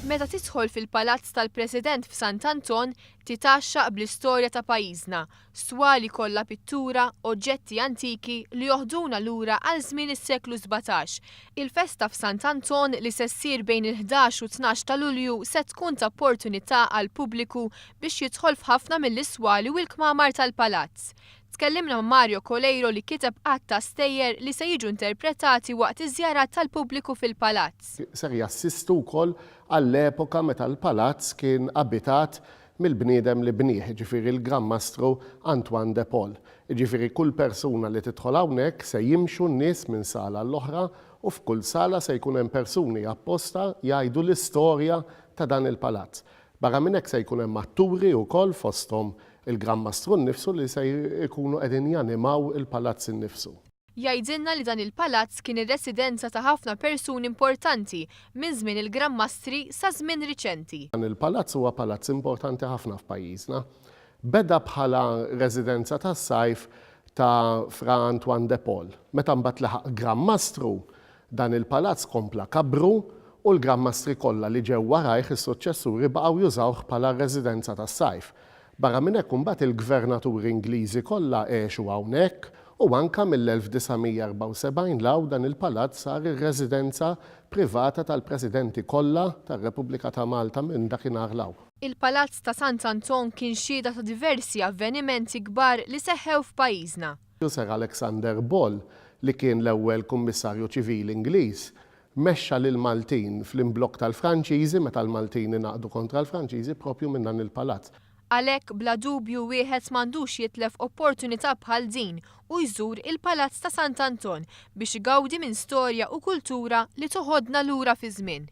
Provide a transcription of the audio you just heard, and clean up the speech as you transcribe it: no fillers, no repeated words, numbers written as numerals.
Meta tidħol fil-Palazz tal-President f'Sant'Anton, titaxxaq bl-istorja ta' pajjiżna, swali kollha pittura, oġġetti antiki li joħduna lura għal żmien is-seklu 17. Il-festa f'Sant'Anton li se ssir bejn il-11 u 12 ta' Lulju se tkun ta' opportunità għal pubbliku biex jidħol f'ħafna mill-iswali u l-kmamar tal-palazz. Tkellimna ma' Mario Colejro li kiteb għatta stejjer li se jiġu interpretati waqt iż-żjarat tal-pubbliku fil-palazz. Ser jassistu wkoll għall-epoka meta l-palazz kien abitat mill-bniedem li bnieh, ġifieri l-Gran Mastru Antoine de Paul. Ġifieri kull persuna li tidħol hawnhekk se jimxu n-nies minn sala l-oħra u f'kull sala se jkun hemm persuni apposta jgħidu l-istorja ta' dan il-palazz. Barra minn hekk se jkun hemm atturi wkoll fosthom il-Gran Mastru nnifsu li se jkunu qegħdin janimaw il-palazz innifsu. Jgħidilna li dan il-palazz kien ir-residenza ta' ħafna persuni importanti minn żmien il-Gran Mastri sa żmien riċenti. Dan il-palazz huwa palazz importanti ħafna f'pajjiżna. Beda bħala residenza tas-sajf ta' Fra Antoine de Paul. Meta mbagħad laħaq Gran Mastru, dan il-palazz kompla kabru u l-Gran Mastri kollha li ġew warajh is-suċċessuri baqgħu jużawh bħala residenza tas-sajf. Barra minn hekk imbagħad il-gvernaturi Ingliżi kollha għexu hawnhekk u anke mill-1974 law dan il-palazz sar ir-residenza privata tal-presidenti kollha tar-Repubblika ta' Malta minn dakinhar law. Il-Palazz ta' Sant'Anton kien xhieda ta' diversi avvenimenti kbar li seħħew f'pajjiżna. Sir Alexander Ball li kien l-ewwel kummissarju ċivili Ingliż mexxa lil Maltin fl-imblokk tal-Franċiżi meta l-Maltin ingħaqdu kontra l-Franċiżi propju minn dan il-palazz. Għalhekk bla dubju wieħed m'għandux jitlef opportunità bħal din u jżur il-Palazz ta' Sant'Anton biex igawdi minn storja u kultura li toħodna lura fi żmien.